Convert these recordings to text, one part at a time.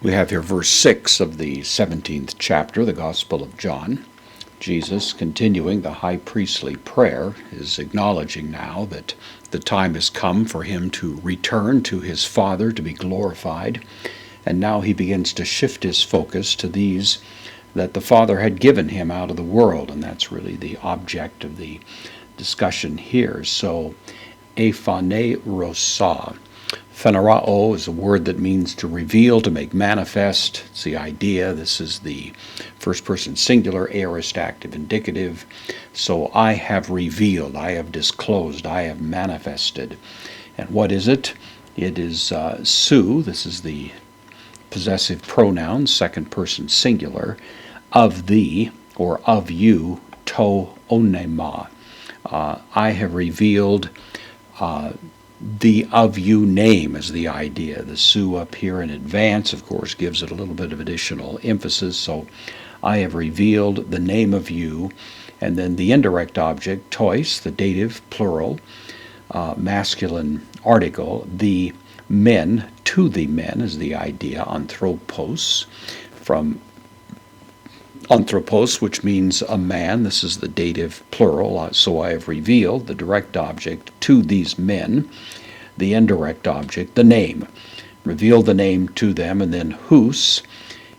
We have here verse 6 of the 17th chapter, the Gospel of John. Jesus, continuing the high priestly prayer, is acknowledging now that the time has come for him to return to his Father to be glorified. And now he begins to shift his focus to these that the Father had given him out of the world. And that's really the object of the discussion here. So, ephanerosa. Phanerao is a word that means to reveal, to make manifest. It's the idea. This is the first person singular, aorist active indicative. So I have revealed, I have disclosed, I have manifested. And what is it? It is su. This is the possessive pronoun, second person singular, of thee or of you, to onema. I have revealed the of you name is the idea. The su up here in advance, of course, gives it a little bit of additional emphasis. So I have revealed the name of you. And then the indirect object, tois, the dative, plural, masculine article, the men, to the men is the idea, anthropos, from anthropos, which means a man. This is the dative plural. So I have revealed the direct object to these men, the indirect object, the name. Reveal the name to them, and then hus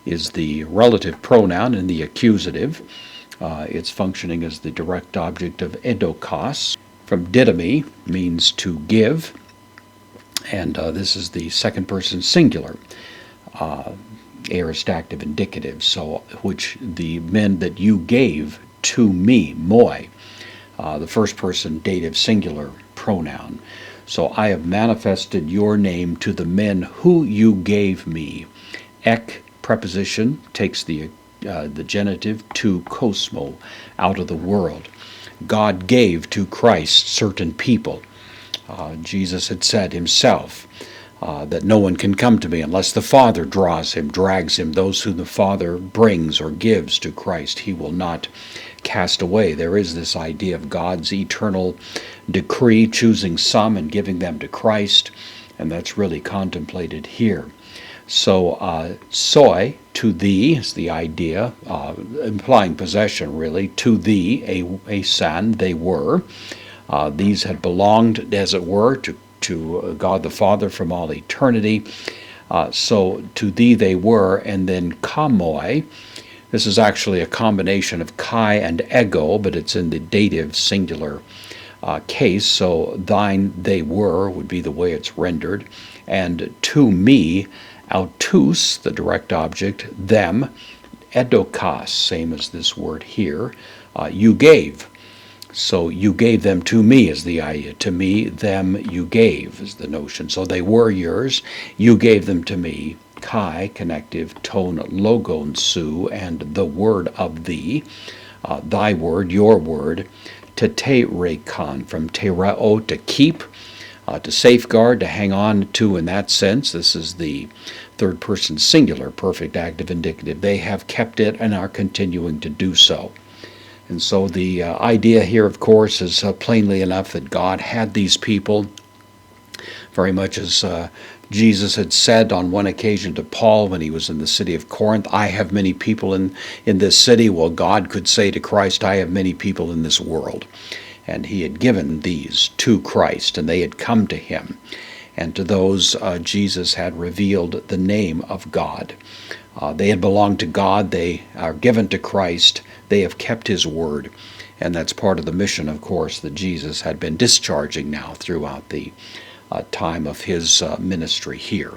is the relative pronoun in the accusative. It's functioning as the direct object of edokos. From didomi means to give, and this is the second person singular. Aorist active indicative, so which the men that you gave to me, moi, the first person dative singular pronoun. So I have manifested your name to the men who you gave me. Ek preposition takes the genitive to cosmo, out of the world. God gave to Christ certain people. Jesus had said himself, that no one can come to me unless the Father draws him, drags him. Those whom the Father brings or gives to Christ, he will not cast away. There is this idea of God's eternal decree, choosing some and giving them to Christ, and that's really contemplated here. So, soi, to thee, is the idea, implying possession, really. To thee, a san, they were. These had belonged, as it were, to God the Father from all eternity. So to thee they were, and then kamoi. This is actually a combination of kai and ego, but it's in the dative singular case. So thine they were would be the way it's rendered. And to me, autus, the direct object, them, edokos, same as this word here, you gave. So you gave them to me is the idea. To me, them you gave is the notion. So they were yours. You gave them to me. Kai, connective, tone, logon, su, and the word of thee. Thy word, your word. To te rekon, from tereo, to keep, to safeguard, to hang on to in that sense. This is the third person singular, perfect active indicative. They have kept it and are continuing to do so. And so the idea here, of course, is plainly enough that God had these people, very much as Jesus had said on one occasion to Paul when he was in the city of Corinth, I have many people in this city. Well, God could say to Christ, I have many people in this world. And he had given these to Christ, and they had come to him. And to those, Jesus had revealed the name of God. They had belonged to God. They are given to Christ. They have kept his word. And that's part of the mission, of course, that Jesus had been discharging now throughout the time of his ministry here.